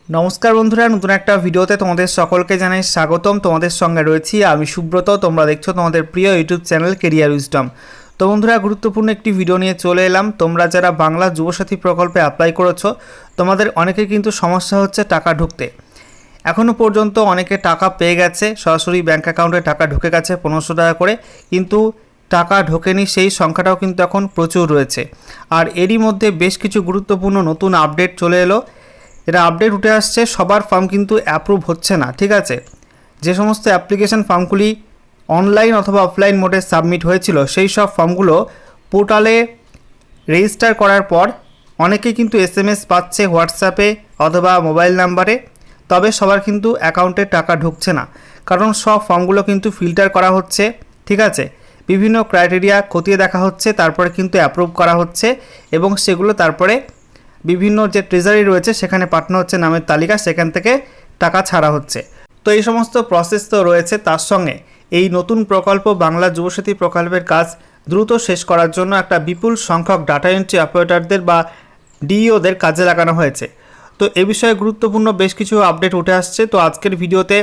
नमस्कार बंधुरा नतून एक भिडियोते तुम्हारे सकलके जानाई स्वागतम। तुम्हारे संगे रयेछि आमि सुब्रत। तोमरा देखछो तुम्हारे प्रिय यूट्यूब चैनल केरियर उइजडम। तो बंधुरा गुरुत्वपूर्ण एक भिडियो निये चले एलाम। तोमरा जारा बांगला जुबसाथी प्रकल्पे अप्लाई करेछो तोमादेर अनेकेर किन्तु समस्या हच्छे टाका ढुकते। एखोनो पर्यन्त अनेके टाका पेये गेछे, सरासरि बैंक अ্যাকাউন্টে टाका ढुके गेछे 1500 टाका करे, किन्तु टाका ढोकेनी सेई संख्याटाও किन्तु एखन प्रचुर रयेछे। और एरই मध्य बेश किछु गुरुत्वपूर्ण नतून आपडेट चले एलो। এটা আপডেট উঠে আসছে, সবার ফর্ম কিন্তু অ্যাপ্রুভ হচ্ছে না। ঠিক আছে, যে সমস্ত অ্যাপ্লিকেশন ফর্মগুলি অনলাইন অথবা অফলাইন মোডে সাবমিট হয়েছিল সেই সব ফর্মগুলো পোর্টালে রেজিস্টার করার পর অনেকেই কিন্তু এসএমএস পাচ্ছে হোয়াটসঅ্যাপে অথবা মোবাইল নাম্বারে, তবে সবার কিন্তু অ্যাকাউন্টে টাকা ঢুকছে না, কারণ সব ফর্মগুলো কিন্তু ফিল্টার করা হচ্ছে। ঠিক আছে, বিভিন্ন ক্রাইটেরিয়া খতিয়ে দেখা হচ্ছে, তারপরে কিন্তু অ্যাপ্রুভ করা হচ্ছে এবং সেগুলো তারপরে বিভিন্ন যে ট্রেজারি রয়েছে সেখানে পাঠানো হচ্ছে নামের তালিকা, সেখান থেকে টাকা ছাড়া হচ্ছে। তো এই সমস্ত প্রসেস তো রয়েছে, তার সঙ্গে এই নতুন প্রকল্প বাংলা যুবসাথী প্রকল্পের কাজ দ্রুত শেষ করার জন্য একটা বিপুল সংখ্যক ডাটা এন্ট্রি অপারেটরদের বা ডিইওদের কাজে লাগানো হয়েছে। তো এ বিষয়ে গুরুত্বপূর্ণ বেশ কিছু আপডেট উঠে আসছে। তো আজকের ভিডিওতে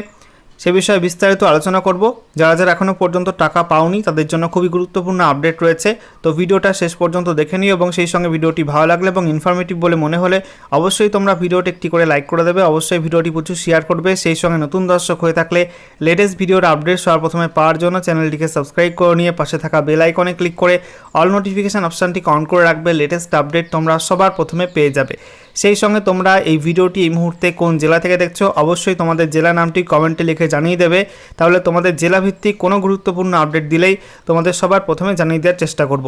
সে বিষয়ে বিস্তারিত আলোচনা করব। যারা যারা এখনও পর্যন্ত টাকা পাওনি তাদের জন্য খুবই গুরুত্বপূর্ণ আপডেট রয়েছে। তো ভিডিওটা শেষ পর্যন্ত দেখে নিও এবং সেই সঙ্গে ভিডিওটি ভালো লাগলে এবং ইনফরমেটিভ বলে মনে হলে অবশ্যই তোমরা ভিডিওটি একটি করে লাইক করে দেবে, অবশ্যই ভিডিওটি প্রচুর শেয়ার করবে। সেই সঙ্গে নতুন দর্শক হয়ে থাকলে লেটেস্ট ভিডিওর আপডেট সবার প্রথমে পাওয়ার জন্য চ্যানেলটিকে সাবস্ক্রাইব করে নিয়ে পাশে থাকা বেল আইকনে ক্লিক করে অল নোটিফিকেশান অপশানটি অন করে রাখবে। লেটেস্ট আপডেট তোমরা সবার প্রথমে পেয়ে যাবে। সেই সঙ্গে তোমরা এই ভিডিওটি এই মুহূর্তে কোন জেলা থেকে দেখছো অবশ্যই তোমাদের জেলা নামটি কমেন্টে লিখে জানিয়ে দেবে, তাহলে তোমাদের জেলা ভিত্তিক কোনো গুরুত্বপূর্ণ আপডেট দিলেই তোমাদের সবার প্রথমে জানিয়ে দেওয়ার চেষ্টা করব।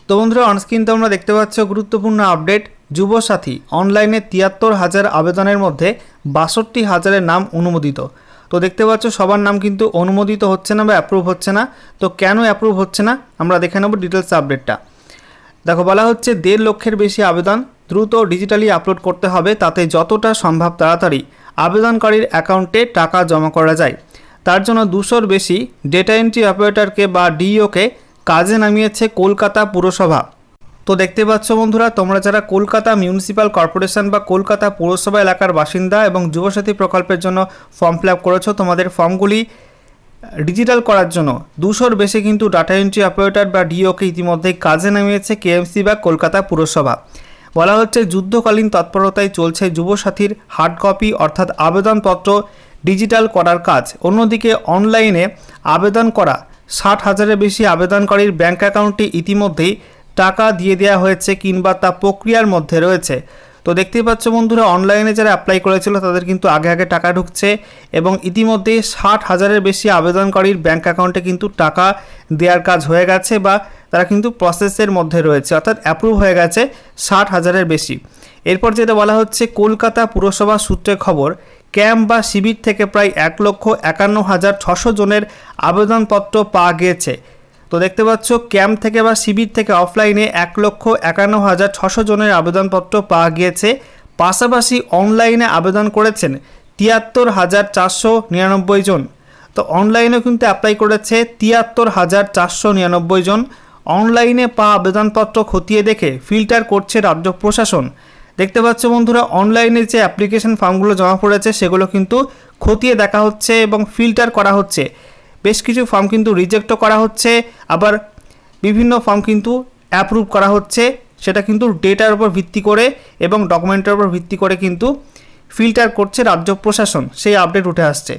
তো বন্ধুরা, অনস্ক্রিন তোমরা দেখতে পাচ্ছ গুরুত্বপূর্ণ আপডেট। যুবসাথী অনলাইনে ৭৩,০০০ আবেদনের মধ্যে ৬২,০০০ নাম অনুমোদিত। তো দেখতে পাচ্ছ সবার নাম কিন্তু অনুমোদিত হচ্ছে না বা অ্যাপ্রুভ হচ্ছে না। তো কেন অ্যাপ্রুভ হচ্ছে না আমরা দেখে নেব ডিটেলস আপডেটটা। দেখো, বলা হচ্ছে ১.৫ লক্ষের বেশি আবেদন দ্রুত ডিজিটালি আপলোড করতে হবে, তাতে যতটা সম্ভব তাড়াতাড়ি আবেদনকারীর অ্যাকাউন্টে টাকা জমা করা যায়। তার জন্য ২০০-র বেশি ডেটা এন্ট্রি অপারেটরকে বা ডিইওকে কাজে নামিয়েছে কলকাতা পুরসভা। তো দেখতে পাচ্ছ বন্ধুরা, তোমরা যারা কলকাতা মিউনিসিপ্যাল কর্পোরেশন বা কলকাতা পৌরসভা এলাকার বাসিন্দা এবং যুবসাথী প্রকল্পের জন্য ফর্ম ফিল আপ করেছো, তোমাদের ফর্মগুলি ডিজিটাল করার জন্য ২০০-র বেশি কিন্তু ডাটা এন্ট্রি অপারেটর বা ডিইওকে ইতিমধ্যেই কাজে নামিয়েছে কেএমসি বা কলকাতা পুরসভা। বলা হচ্ছে যুদ্ধকালীন তৎপরতায় চলছে যুবসাথীর হার্ড কপি অর্থাৎ আবেদনপত্র ডিজিটাল করার কাজ। অন্যদিকে অনলাইনে আবেদন করা ৬০,০০০-এর বেশি আবেদনকারীর ব্যাঙ্ক অ্যাকাউন্টে ইতিমধ্যেই টাকা দিয়ে দেওয়া হয়েছে কিংবা তা প্রক্রিয়ার মধ্যে রয়েছে। তো দেখতেই পাচ্ছ বন্ধুরা, অনলাইনে যারা অ্যাপ্লাই করেছিল তাদের কিন্তু আগে আগে টাকা ঢুকছে এবং ইতিমধ্যেই ৬০,০০০-এর বেশি আবেদনকারীর ব্যাঙ্ক অ্যাকাউন্টে কিন্তু টাকা দেওয়ার কাজ হয়ে গেছে বা তারা কিন্তু প্রসেসের মধ্যে রয়েছে, অর্থাৎ অ্যাপ্রুভ হয়ে গেছে ৬০,০০০-এর বেশি। এরপর যেটা বলা হচ্ছে কলকাতা পুরসভা সূত্রে খবর, ক্যাম্প বা শিবির থেকে প্রায় ১,৫১,৬০০ জনের আবেদনপত্র পাওয়া গিয়েছে। তো দেখতে পাচ্ছ ক্যাম্প থেকে বা শিবির থেকে অফলাইনে ১,৫১,৬০০ জনের আবেদনপত্র পাওয়া গিয়েছে। পাশাপাশি অনলাইনে আবেদন করেছেন ৭৩,৪৯৯ জন। তো অনলাইনেও কিন্তু অ্যাপ্লাই করেছে ৭৩,৪৯৯ জন। অনলাইনে পাওয়া আবেদনপত্র খতিয়ে দেখে ফিল্টার করছে রাজ্য প্রশাসন। দেখতে পাচ্ছ বন্ধুরা, অনলাইনে যে অ্যাপ্লিকেশন ফর্মগুলো জমা পড়েছে সেগুলো কিন্তু খতিয়ে দেখা হচ্ছে এবং ফিল্টার করা হচ্ছে। বেশ কিছু ফর্ম কিন্তু রিজেক্টও করা হচ্ছে, আবার বিভিন্ন ফর্ম কিন্তু অ্যাপ্রুভ করা হচ্ছে। সেটা কিন্তু ডেটার উপর ভিত্তি করে এবং ডকুমেন্টের উপর ভিত্তি করে কিন্তু ফিল্টার করছে রাজ্য প্রশাসন। সেই আপডেট উঠে আসছে।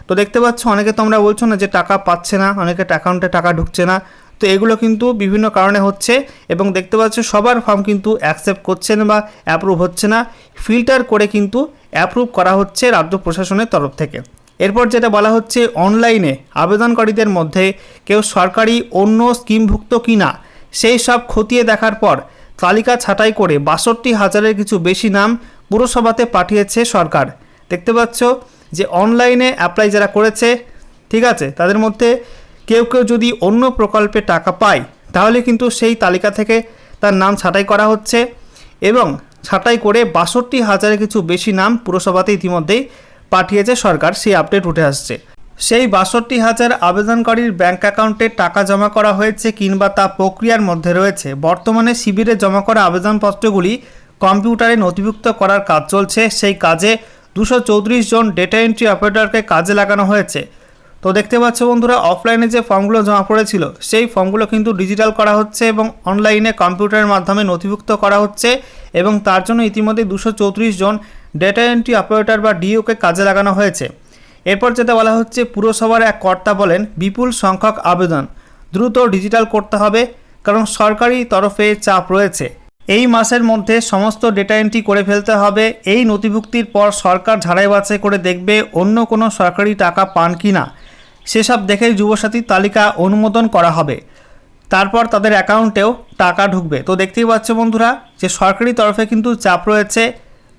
তো দেখতে পাচ্ছ অনেকে তোমরা বলছো না যে টাকা পাচ্ছে না, অনেকে অ্যাকাউন্টে টাকা ঢুকছে না। তো এগুলো কিন্তু বিভিন্ন কারণে হচ্ছে এবং দেখতে পাচ্ছ সবার ফর্ম কিন্তু অ্যাকসেপ্ট করছে না বা অ্যাপ্রুভ হচ্ছে না, ফিল্টার করে কিন্তু অ্যাপ্রুভ করা হচ্ছে রাজ্য প্রশাসনের তরফ থেকে। এরপর যেটা বলা হচ্ছে অনলাইনে আবেদনকারীদের মধ্যে কেউ সরকারি অন্য স্কিমভুক্ত কিনা সেই সব খতিয়ে দেখার পর তালিকা ছাঁটাই করে ৬২,০০০-এর কিছু বেশি নাম পুরসভাতে পাঠিয়েছে সরকার। দেখতে পাচ্ছ যে অনলাইনে অ্যাপ্লাই যারা করেছে, ঠিক আছে, তাদের মধ্যে কেউ কেউ যদি অন্য প্রকল্পে টাকা পায় তাহলে কিন্তু সেই তালিকা থেকে তার নাম ছাঁটাই করা হচ্ছে এবং ছাঁটাই করে ৬২,০০০-এর কিছু বেশি নাম পুরসভাতে ইতিমধ্যেই পাঠিয়েছে সরকার। সেই আপডেট উঠে আসছে। সেই ৬২,০০০ আবেদনকারীর ব্যাঙ্ক অ্যাকাউন্টে টাকা জমা করা হয়েছে কিংবা তা প্রক্রিয়ার মধ্যে রয়েছে। বর্তমানে শিবিরে জমা করা আবেদনপত্রগুলি কম্পিউটারে নথিভুক্ত করার কাজ চলছে, সেই কাজে 234 জন ডেটা এন্ট্রি অপারেটরকে কাজে লাগানো হয়েছে। তো দেখতে পাচ্ছ বন্ধুরা, অফলাইনে যে ফর্মগুলো জমা পড়েছিল সেই ফর্মগুলো কিন্তু ডিজিটাল করা হচ্ছে এবং অনলাইনে কম্পিউটারের মাধ্যমে নথিভুক্ত করা হচ্ছে, এবং তার জন্য ইতিমধ্যে 234 জন ডেটা এন্ট্রি অপারেটর বা ডিওকে কাজে লাগানো হয়েছে। এরপর যেটা বলা হচ্ছে, পুরসভার এক কর্তা বলেন বিপুল সংখ্যক আবেদন দ্রুত ডিজিটাল করতে হবে, কারণ সরকারি তরফে চাপ রয়েছে। এই মাসের মধ্যে সমস্ত ডেটা এন্ট্রি করে ফেলতে হবে। এই নথিভুক্তির পর সরকার ঝাড়াই বাছাই করে দেখবে অন্য কোনো সরকারি টাকা পান কি না, সেসব দেখে যুবসাথীর তালিকা অনুমোদন করা হবে, তারপর তাদের অ্যাকাউন্টেও টাকা ঢুকবে। তো দেখতেই পাচ্ছ বন্ধুরা যে সরকারি তরফে কিন্তু চাপ রয়েছে,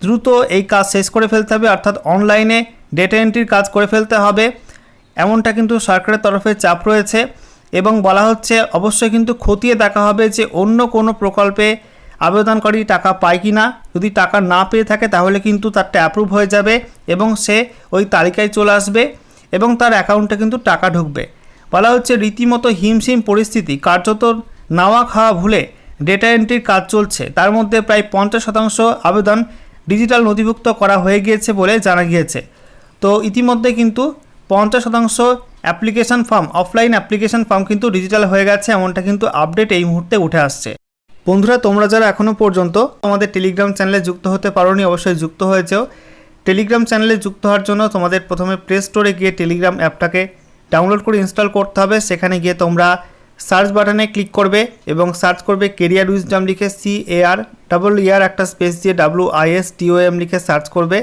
দ্রুত এই কাজ শেষ করে ফেলতে হবে, অর্থাৎ অনলাইনে ডেটা এন্ট্রির কাজ করে ফেলতে হবে, এমনটা কিন্তু সরকারের তরফে চাপ রয়েছে। এবং বলা হচ্ছে অবশ্যই কিন্তু খতিয়ে দেখা হবে যে অন্য কোনো প্রকল্পে আবেদনকারী টাকা পায় কি না। যদি টাকা না পেয়ে থাকে তাহলে কিন্তু তারটা অ্যাপ্রুভ হয়ে যাবে এবং সে ওই তালিকায় চলে আসবে এবং তার অ্যাকাউন্টে কিন্তু টাকা ঢুকবে। বলা হচ্ছে রীতিমতো হিমশিম পরিস্থিতি, কার্যত নাওয়া খাওয়া ভুলে ডেটা এন্ট্রির কাজ চলছে। তার মধ্যে প্রায় 50% আবেদন ডিজিটাল নথিভুক্ত করা হয়ে গিয়েছে বলে জানা গিয়েছে। তো ইতিমধ্যে কিন্তু 50% application form, offline application form কিন্তু ডিজিটাল হয়ে গেছে, এমনটা কিন্তু আপডেট এই মুহূর্তে উঠে আসছে। বন্ধুরা, তোমরা যারা এখনও পর্যন্ত আমাদের টেলিগ্রাম চ্যানেলে যুক্ত হতে পারোনি, অবশ্যই যুক্ত হয়েছেও। টেলিগ্রাম চ্যানেলে যুক্ত হওয়ার জন্য তোমাদের প্রথমে প্লে স্টোরে গিয়ে টেলিগ্রাম অ্যাপটাকে ডাউনলোড করে ইনস্টল করতে হবে। সেখানে গিয়ে তোমরা সার্চ বাটনে ক্লিক করবে এবং সার্চ করবে কেরিয়ার উইজডম লিখে, CAR একটা স্পেস দিয়ে WISDOM লিখে সার্চ করবে।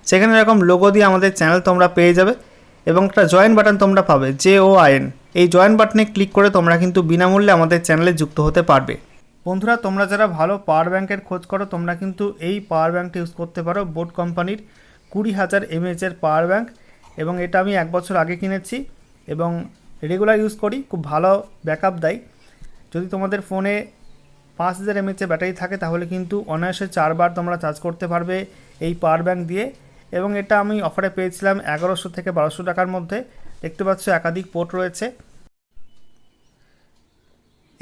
সেখানে এরকম লোগো দিয়ে আমাদের চ্যানেল তোমরা পেয়ে যাবে এবং একটা জয়েন বাটন তোমরা পাবে, JOIN। এই জয়েন বাটনে ক্লিক করে তোমরা কিন্তু বিনামূল্যে আমাদের চ্যানেলে যুক্ত হতে পারবে। বন্ধুরা, তোমরা যারা ভালো পাওয়ার ব্যাংকের খোঁজ করো তোমরা কিন্তু এই পাওয়ার ব্যাংকটা ইউজ করতে পারো। বোট কোম্পানির 20,000 mAh পাওয়ার ব্যাংক, এবং এটা আমি 1 বছর আগে কিনেছি এবং রেগুলার ইউজ করি, খুব ভালো ব্যাকআপ দেয়। যদি তোমাদের ফোনে 5,000 mAh ব্যাটারি থাকে তাহলে কিন্তু অনায়াসে 4 বার তোমরা চার্জ করতে পারবে এই পাওয়ার ব্যাংক দিয়ে। এবং এটা আমি অফারে পেয়েছিলাম 1100 থেকে 1200 টাকার মধ্যে। দেখতে পাচ্ছ একাধিক পোর্ট রয়েছে।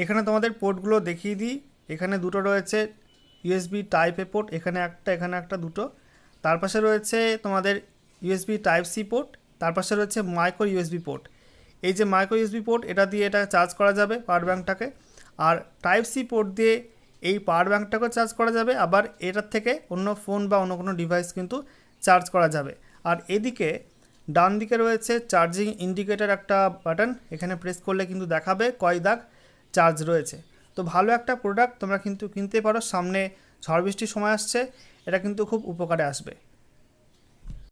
এখানে তোমাদের পোর্টগুলো দেখিয়ে দিই। এখানে দুটো রয়েছে USB টাইপ এ পোর্ট, এখানে একটা দুটো। তার পাশে রয়েছে তোমাদের USB টাইপ সি পোর্ট, তার পাশে রয়েছে মাইক্রো USB পোর্ট। এই যে মাইক্রো USB পোর্ট, এটা দিয়ে এটা চার্জ করা যাবে পাওয়ার ব্যাংকটাকে, আর টাইপ সি পোর্ট দিয়ে এই পাওয়ার ব্যাংকটাকেও চার্জ করা যাবে, আবার এটার থেকে অন্য ফোন বা অন্য কোনো ডিভাইস কিন্তু চার্জ করা যাবে। আর এদিকে ডান দিকে রয়েছে চার্জিং ইন্ডিকেটর একটা বাটন, এখানে প্রেস করলে কিন্তু দেখাবে কয় দাগ চার্জ রয়েছে। তো ভালো একটা প্রোডাক্ট, তোমরা কিন্তু কিনতে পারো। সামনে ঝড় বৃষ্টির সময় আসছে, এটা কিন্তু খুব উপকারে আসবে।